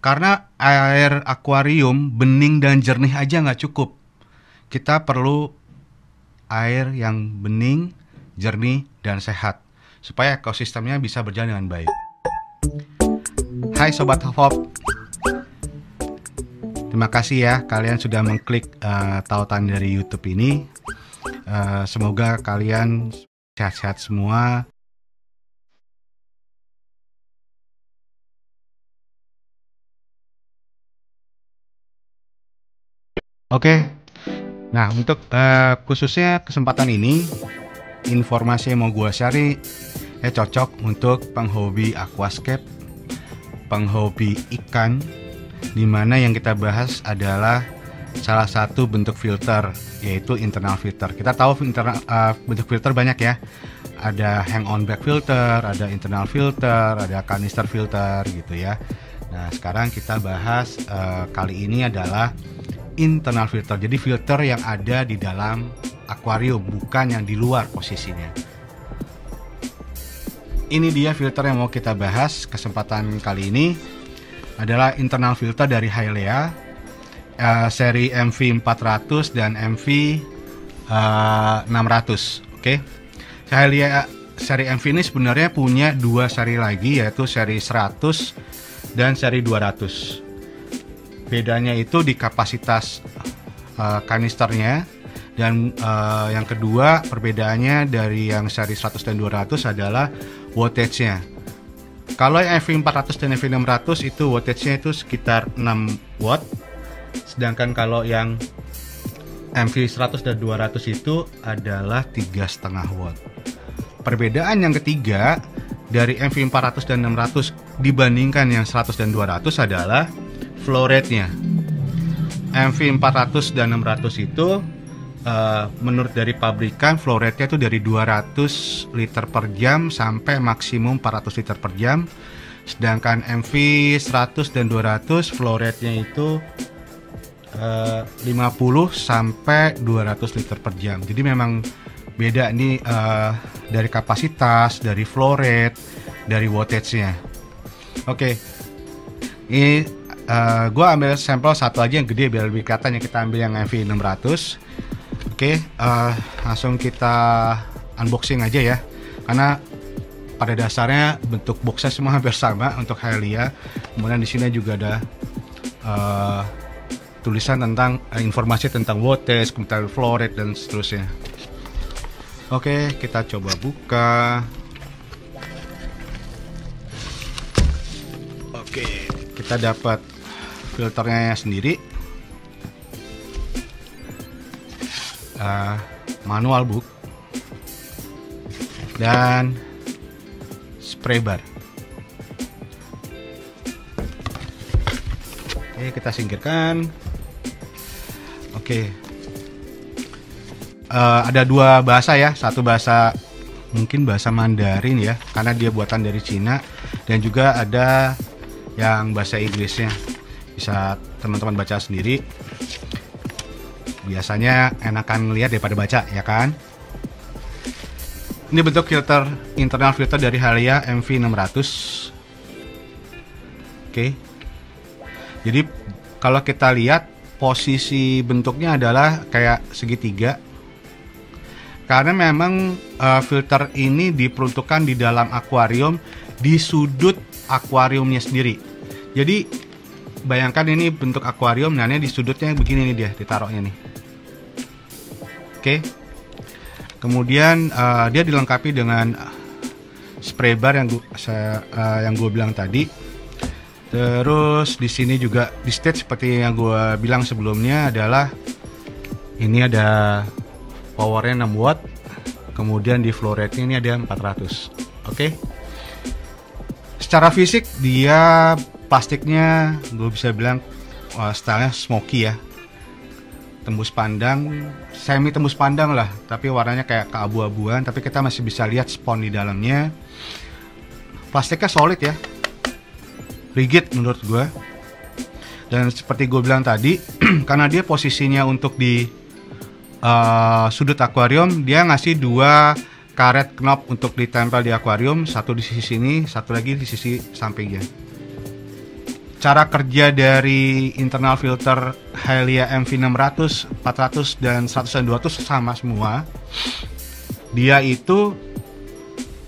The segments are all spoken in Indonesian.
Karena air akuarium bening dan jernih aja nggak cukup. Kita perlu air yang bening, jernih, dan sehat supaya ekosistemnya bisa berjalan dengan baik. Hai Sobat Hop, terima kasih ya kalian sudah mengklik tautan dari YouTube ini. Semoga kalian sehat-sehat semua. Oke, nah untuk khususnya kesempatan ini, informasi yang mau gue share cocok untuk penghobi aquascape, penghobi ikan, dimana yang kita bahas adalah salah satu bentuk filter, yaitu internal filter. Kita tahu bentuk filter banyak ya, ada hang on back filter, ada internal filter, ada canister filter gitu ya. Nah sekarang kita bahas kali ini adalah internal filter, jadi filter yang ada di dalam akuarium, bukan yang di luar posisinya. Ini dia filter yang mau kita bahas kesempatan kali ini, adalah internal filter dari Hylea, seri MV400 dan MV600. Oke, Hylea seri MV ini sebenarnya punya dua seri lagi, yaitu seri 100 dan seri 200. Bedanya itu di kapasitas kanisternya, dan yang kedua perbedaannya dari yang seri 100 dan 200 adalah wattage-nya. Kalau yang MV400 dan MV600 itu wattage-nya itu sekitar 6 watt, sedangkan kalau yang MV100 dan 200 itu adalah 3,5 watt. Perbedaan yang ketiga dari MV400 dan 600 dibandingkan yang 100 dan 200 adalah flow rate-nya. MV400 dan 600 itu menurut dari pabrikan flow rate-nya itu dari 200 liter per jam sampai maksimum 400 liter per jam. Sedangkan MV100 dan 200 flow rate-nya itu 50 sampai 200 liter per jam. Jadi memang beda nih dari kapasitas, dari flow rate, dari wattage-nya. Oke. Ini gue ambil sampel satu aja yang gede biar lebih kelihatan ya. Kita ambil yang MV600. Oke, langsung kita unboxing aja ya, karena pada dasarnya bentuk boxnya semua hampir sama untuk Hylea. Kemudian di sini juga ada tulisan tentang informasi tentang wattage, kemudian flow rate dan seterusnya. Oke, kita coba buka. Oke, kita dapat filternya sendiri, manual book, dan spray bar. Oke, kita singkirkan. Oke, ada dua bahasa ya, satu bahasa mungkin bahasa Mandarin ya, karena dia buatan dari Cina, dan juga ada yang bahasa Inggrisnya. Bisa teman-teman baca sendiri. Biasanya enakan lihat daripada baca ya kan. Ini bentuk filter, internal filter dari Hylea MV600. Oke. Jadi kalau kita lihat posisi bentuknya adalah kayak segitiga, karena memang filter ini diperuntukkan di dalam akuarium, di sudut akuariumnya sendiri. Jadi bayangkan ini bentuk akuarium, nah ini di sudutnya begini nih, dia ditaruhnya nih. Oke. Kemudian dia dilengkapi dengan spray bar yang gue bilang tadi. Terus di sini juga di stage seperti yang gue bilang sebelumnya adalah ini ada powernya 6 watt. Kemudian di flow rate-nya ini ada 400. Oke. Secara fisik dia plastiknya gue bisa bilang stylenya smoky ya, tembus pandang, semi tembus pandang lah, tapi warnanya kayak keabu-abuan, tapi kita masih bisa lihat spon di dalamnya. Plastiknya solid ya, rigid menurut gue. Dan seperti gue bilang tadi, karena dia posisinya untuk di sudut akuarium, dia ngasih dua karet knob untuk ditempel di akuarium, satu di sisi sini, satu lagi di sisi sampingnya. cara kerja dari internal filter Hailia MV600, 400 dan 100 dan 200 sama semua. Dia itu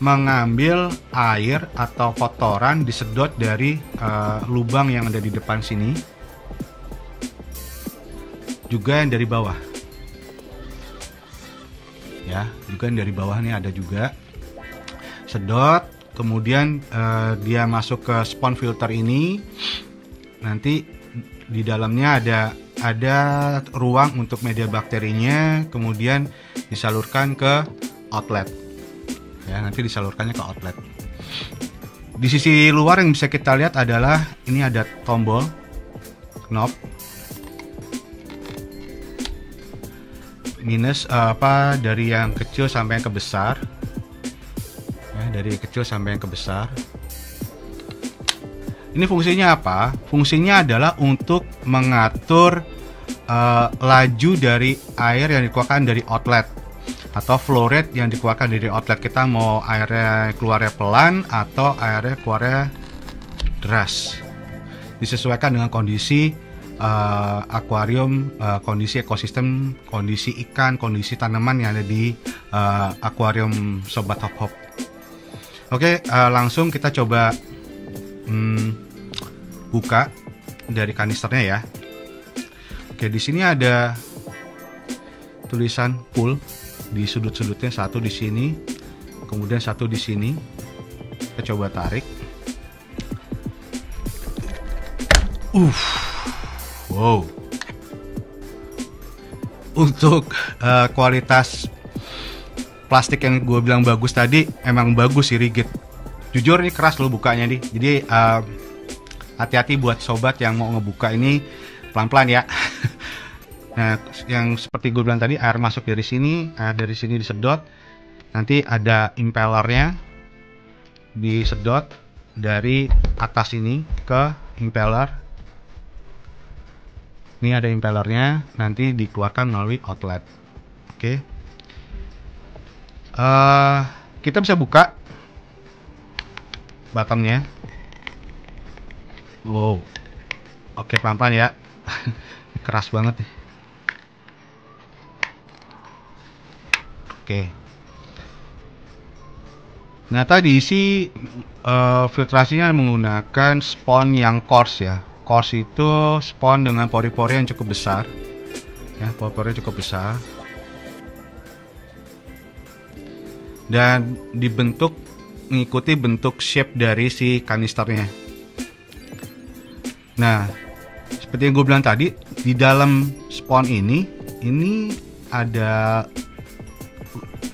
mengambil air atau kotoran disedot dari lubang yang ada di depan sini, juga yang dari bawah. Ya, juga yang dari bawah nih ada juga. Sedot, kemudian dia masuk ke spon filter ini. Nanti di dalamnya ada ruang untuk media bakterinya, kemudian disalurkan ke outlet. Ya, nanti disalurkannya ke outlet. Di sisi luar yang bisa kita lihat adalah ini ada tombol knob minus dari yang kecil sampai yang ke besar. Dari kecil sampai yang ke besar. Ini fungsinya apa? Fungsinya adalah untuk mengatur laju dari air yang dikeluarkan dari outlet atau flow rate yang dikeluarkan dari outlet. Kita mau airnya keluarnya pelan atau airnya keluarnya deras. Disesuaikan dengan kondisi akuarium, kondisi ekosistem, kondisi ikan, kondisi tanaman yang ada di akuarium Sobat Hop Hop. Oke, langsung kita coba buka dari kanisternya ya. Oke, di sini ada tulisan pull di sudut-sudutnya, satu di sini, kemudian satu di sini. Kita coba tarik. Wow. Untuk kualitas plastik yang gue bilang bagus tadi, emang bagus sih, rigid. Jujur ini keras loh bukanya nih. Jadi hati-hati buat sobat yang mau ngebuka ini, pelan-pelan ya. Nah, yang seperti gue bilang tadi, air masuk dari sini, air dari sini disedot. Nanti ada impellernya, disedot dari atas ini ke impeller. Ini ada impellernya, nanti dikeluarkan melalui outlet. Oke. Kita bisa buka bottomnya. Wow. Oke, pelan-pelan ya. Keras banget nih. Oke. Nah, tadi diisi filtrasinya menggunakan spon yang coarse ya. Coarse itu spon dengan pori-pori yang cukup besar. Ya, pori-pori cukup besar. Dan dibentuk mengikuti bentuk shape dari si kanisternya. Nah, seperti yang gue bilang tadi, di dalam spon ini ada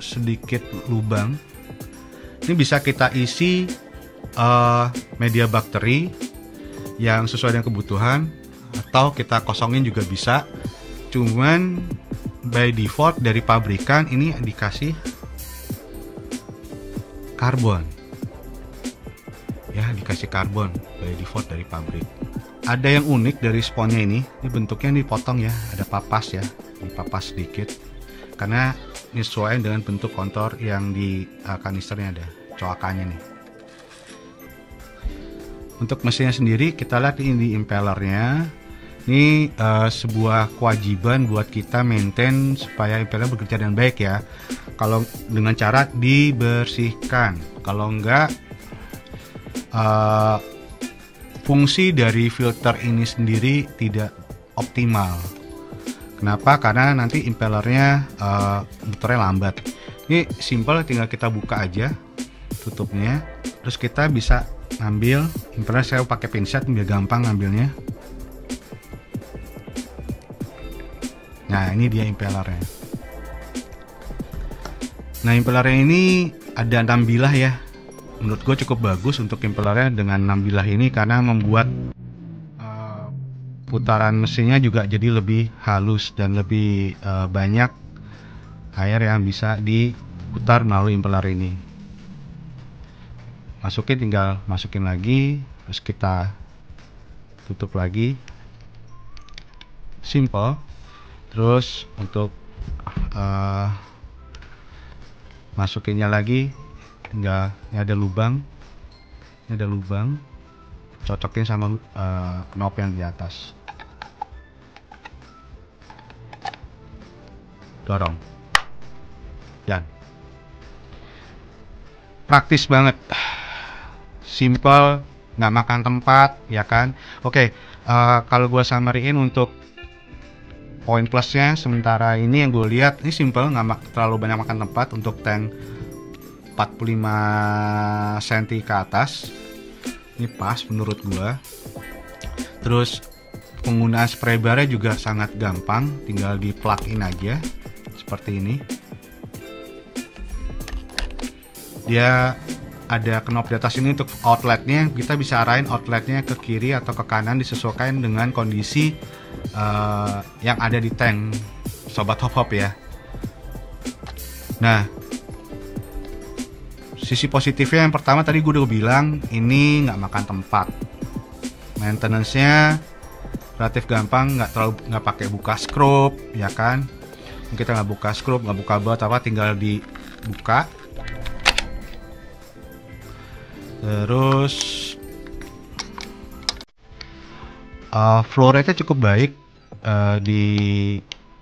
sedikit lubang. Ini bisa kita isi media bakteri yang sesuai dengan kebutuhan, atau kita kosongin juga bisa. Cuman by default dari pabrikan ini dikasih karbon ya, dikasih karbon by default dari pabrik. Ada yang unik dari sponnya ini bentuknya dipotong ya, ada papas ya, dipapas sedikit karena menyesuaikan dengan bentuk kontur yang di kanisternya, ada coakannya nih. Untuk mesinnya sendiri kita lihat ini di impellernya. Ini sebuah kewajiban buat kita maintain supaya impeller bekerja dengan baik ya. Kalau dengan cara dibersihkan, kalau enggak fungsi dari filter ini sendiri tidak optimal. Kenapa? Karena nanti impellernya muternya lambat. Ini simple, tinggal kita buka aja tutupnya, terus kita bisa ngambil impeller. Saya pakai pinset biar gampang ngambilnya. Nah, ini dia impellernya. Nah, impellernya ini ada 6 bilah ya. Menurut gue cukup bagus untuk impellernya dengan 6 bilah ini, karena membuat putaran mesinnya juga jadi lebih halus dan lebih banyak air yang bisa diputar melalui impeller ini. Tinggal masukin lagi, terus kita tutup lagi. Simple. Terus untuk masukinnya lagi, tinggal ini ada lubang, cocokin sama knob yang di atas. Dorong. Dan praktis banget, simple, nggak makan tempat, ya kan? Oke, kalau gue summary-in untuk poin plusnya, sementara ini yang gue lihat ini simple, nggak terlalu banyak makan tempat untuk tank 45 cm ke atas. Ini pas menurut gue. Terus penggunaan spray barnya juga sangat gampang, tinggal di plug in aja seperti ini. Dia ada knob di atas ini untuk outletnya, kita bisa arahin outletnya ke kiri atau ke kanan disesuaikan dengan kondisi yang ada di tank sobat hop hop ya. Nah, sisi positifnya yang pertama tadi gue udah bilang, ini nggak makan tempat, maintenance-nya relatif gampang, nggak pakai buka skrup, ya kan? Kita nggak buka skrup, nggak buka baut apa, tinggal dibuka. Terus flow rate-nya cukup baik, di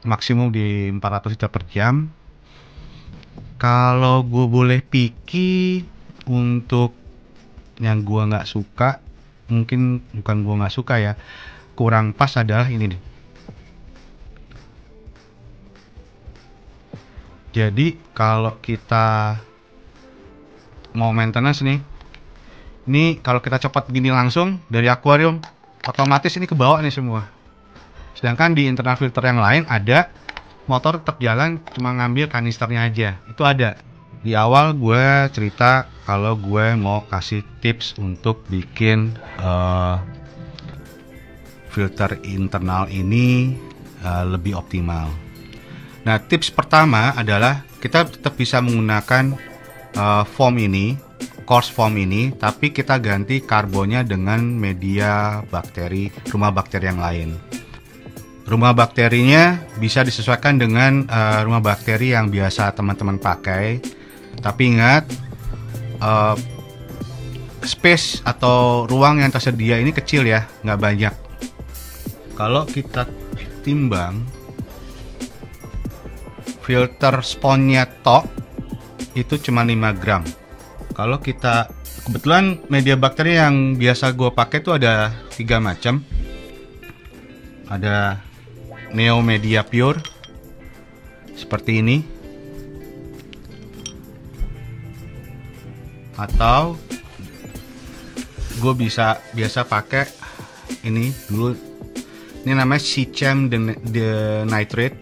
maksimum di 400 liter per jam. Kalau gue boleh picky untuk yang gue nggak suka, mungkin bukan gue nggak suka ya, kurang pas adalah ini nih. Jadi kalau kita mau maintenance nih, ini kalau kita copot gini langsung dari akuarium, otomatis ini ke bawah nih semua. Sedangkan di internal filter yang lain ada motor tetap jalan, cuma ngambil kanisternya aja. Itu ada. Di awal gue cerita kalau gue mau kasih tips untuk bikin filter internal ini lebih optimal. Nah, tips pertama adalah kita tetap bisa menggunakan foam ini, coarse foam ini, tapi kita ganti karbonnya dengan media bakteri, rumah bakteri yang lain. Rumah bakterinya bisa disesuaikan dengan rumah bakteri yang biasa teman-teman pakai, tapi ingat space atau ruang yang tersedia ini kecil ya, nggak banyak. Kalau kita timbang filter sponge-nya tok itu cuma 5 gram. Kalau kita, kebetulan media bakteri yang biasa gue pakai tuh ada 3 macam. Ada Neo Media Pure seperti ini, atau gue biasa pakai ini dulu. Ini namanya Sichem the Nitrate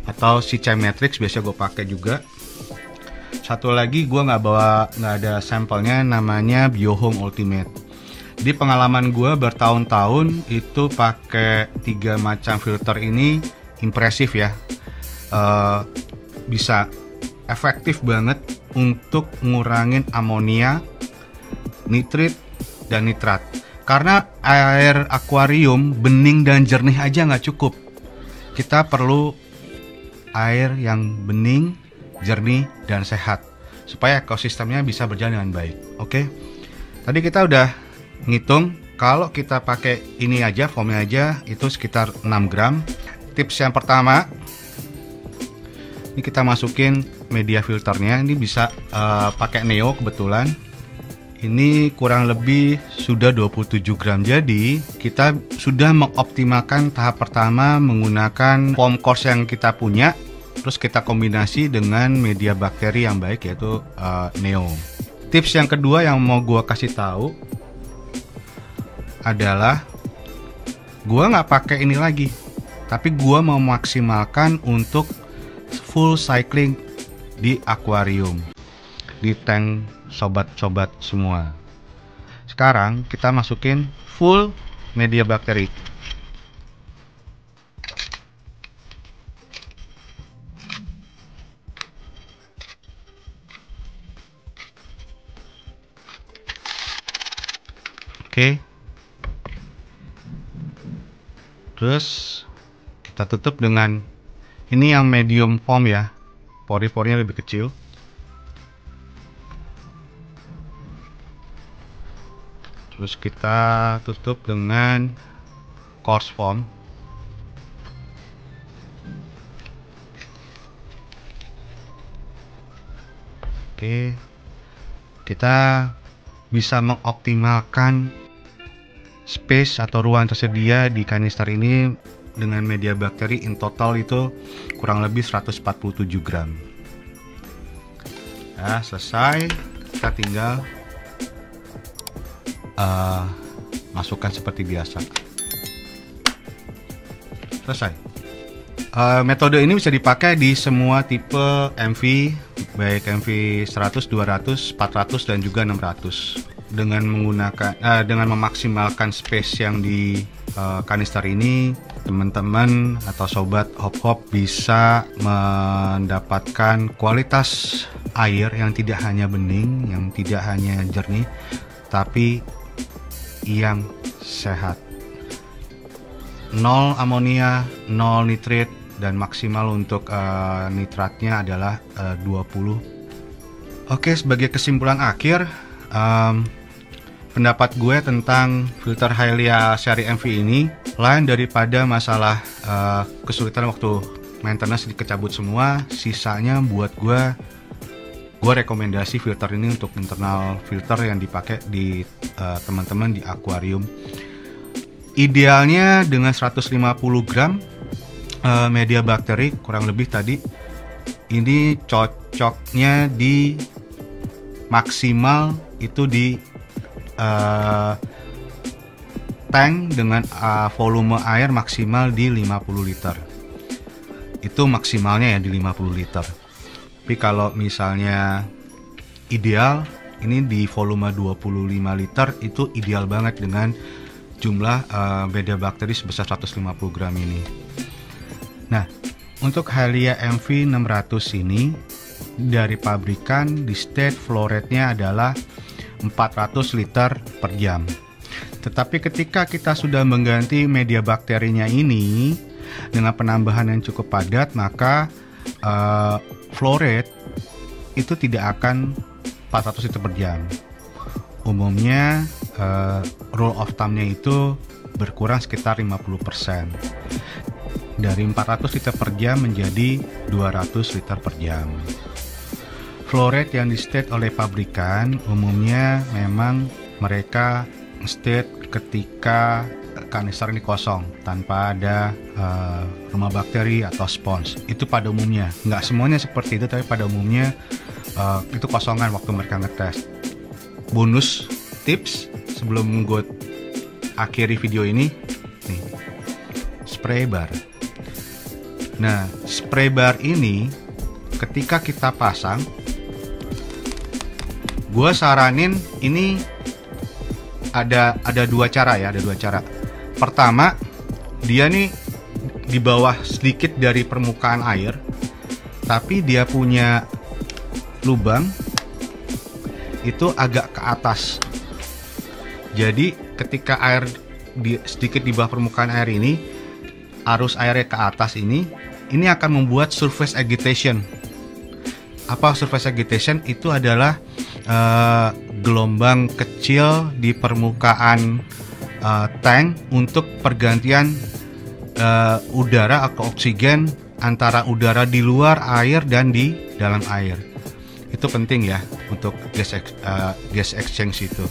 atau Sichem Matrix, biasa gue pakai juga. Satu lagi gue nggak ada sampelnya, namanya Biohome Ultimate. Di pengalaman gue bertahun-tahun itu pakai 3 macam filter ini impresif ya, bisa efektif banget untuk ngurangin amonia, nitrit dan nitrat. Karena air akuarium bening dan jernih aja nggak cukup, kita perlu air yang bening, jernih dan sehat supaya ekosistemnya bisa berjalan dengan baik. Oke, tadi kita udah ngitung kalau kita pakai ini aja, foamnya aja itu sekitar 6 gram. Tips yang pertama, ini kita masukin media filternya. Ini bisa pakai Neo kebetulan. Ini kurang lebih sudah 27 gram. Jadi kita sudah mengoptimalkan tahap pertama menggunakan foam coarse yang kita punya, terus kita kombinasi dengan media bakteri yang baik yaitu Neo. Tips yang kedua yang mau gue kasih tahu adalah gue nggak pakai ini lagi, tapi gue mau maksimalkan untuk full cycling di akuarium, di tank sobat-sobat semua. Sekarang kita masukin full media bakteri. Oke. Terus kita tutup dengan ini yang medium foam ya, pori-porinya lebih kecil. Terus kita tutup dengan coarse foam. Oke, kita bisa mengoptimalkan space atau ruang tersedia di kanister ini dengan media bakteri in total itu kurang lebih 147 gram. Nah, selesai, kita tinggal masukkan seperti biasa. Selesai. Metode ini bisa dipakai di semua tipe MV, baik MV 100, 200, 400 dan juga 600. Dengan menggunakan dengan memaksimalkan space yang di kanister ini, teman-teman atau sobat hop-hop bisa mendapatkan kualitas air yang tidak hanya bening, yang tidak hanya jernih, tapi yang sehat. 0 amonia, 0 nitrit, dan maksimal untuk nitratnya adalah 20. Oke, sebagai kesimpulan akhir, pendapat gue tentang filter Hailia seri MV ini, lain daripada masalah kesulitan waktu maintenance dikecabut semua, sisanya buat gue rekomendasi filter ini untuk internal filter yang dipakai di teman-teman di akuarium. Idealnya dengan 150 gram media bakteri kurang lebih tadi, ini cocoknya di maksimal itu di tank dengan volume air maksimal di 50 liter. Itu maksimalnya ya di 50 liter. Tapi kalau misalnya ideal, ini di volume 25 liter itu ideal banget dengan jumlah media bakteri sebesar 150 gram ini. Nah, untuk Hailia MV 600 ini dari pabrikan di state flow rate-nya adalah 400 liter per jam. Tetapi ketika kita sudah mengganti media bakterinya ini dengan penambahan yang cukup padat, maka flow rate itu tidak akan 400 liter per jam. Umumnya rule of thumb-nya itu berkurang sekitar 50%. Dari 400 liter per jam menjadi 200 liter per jam. Flow rate yang di state oleh pabrikan umumnya memang mereka state ketika kanister ini kosong tanpa ada rumah bakteri atau spons. Itu pada umumnya, nggak semuanya seperti itu, tapi pada umumnya itu kosongan waktu mereka ngetes. Bonus tips sebelum gue akhiri video ini, nih, spray bar. Nah, spray bar ini ketika kita pasang, gue saranin ini ada dua cara ya, ada dua cara. Pertama, dia nih di bawah sedikit dari permukaan air, tapi dia punya lubang itu agak ke atas. Jadi ketika air sedikit di bawah permukaan air ini, arus airnya ke atas ini akan membuat surface agitation. Apa surface agitation? Itu adalah gelombang kecil di permukaan tank untuk pergantian udara atau oksigen antara udara di luar air dan di dalam air. Itu penting ya untuk gas exchange itu.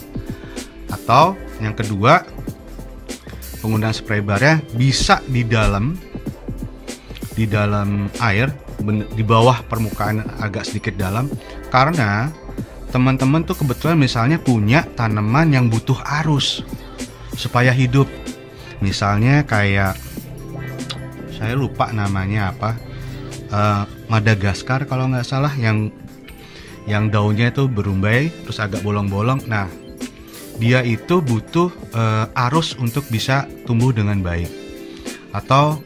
Atau yang kedua, penggunaan spray barnya bisa di dalam air, di bawah permukaan agak sedikit dalam, karena teman-teman tuh kebetulan misalnya punya tanaman yang butuh arus supaya hidup. Misalnya kayak, saya lupa namanya apa, Madagaskar kalau nggak salah, yang daunnya itu berumbai terus agak bolong-bolong. Nah, dia itu butuh arus untuk bisa tumbuh dengan baik. Atau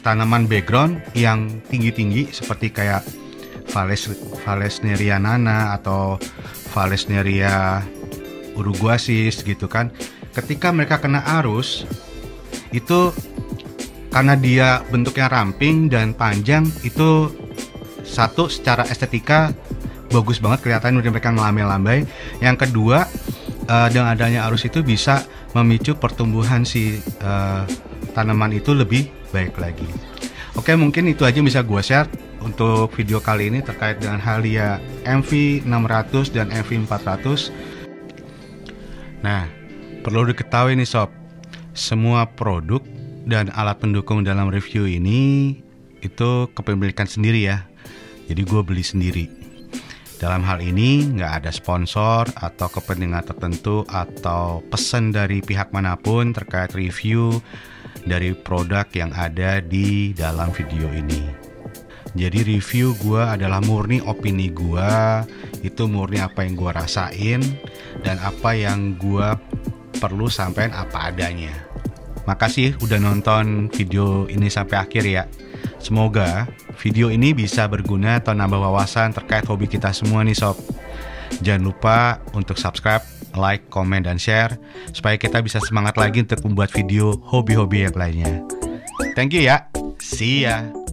tanaman background yang tinggi-tinggi seperti kayak Valesneria nana atau Valesneria uruguasis gitu kan. Ketika mereka kena arus, itu karena dia bentuknya ramping dan panjang, itu satu, secara estetika bagus banget kelihatan udah mereka ngelambai-lambai. Yang kedua, dengan adanya arus itu bisa memicu pertumbuhan si tanaman itu lebih baik lagi. Oke, mungkin itu aja bisa gue share untuk video kali ini terkait dengan Halia MV600 dan MV400. Nah, perlu diketahui nih sob, semua produk dan alat pendukung dalam review ini itu kepemilikan sendiri ya. Jadi gue beli sendiri. Dalam hal ini nggak ada sponsor atau kepentingan tertentu atau pesan dari pihak manapun terkait review dari produk yang ada di dalam video ini. Jadi review gue adalah murni opini gue, itu murni apa yang gue rasain dan apa yang gue perlu sampaikan apa adanya. Makasih udah nonton video ini sampai akhir ya. Semoga video ini bisa berguna atau nambah wawasan terkait hobi kita semua nih sob. Jangan lupa untuk subscribe, like, komen, dan share supaya kita bisa semangat lagi untuk membuat video hobi-hobi yang lainnya. Thank you ya. See ya.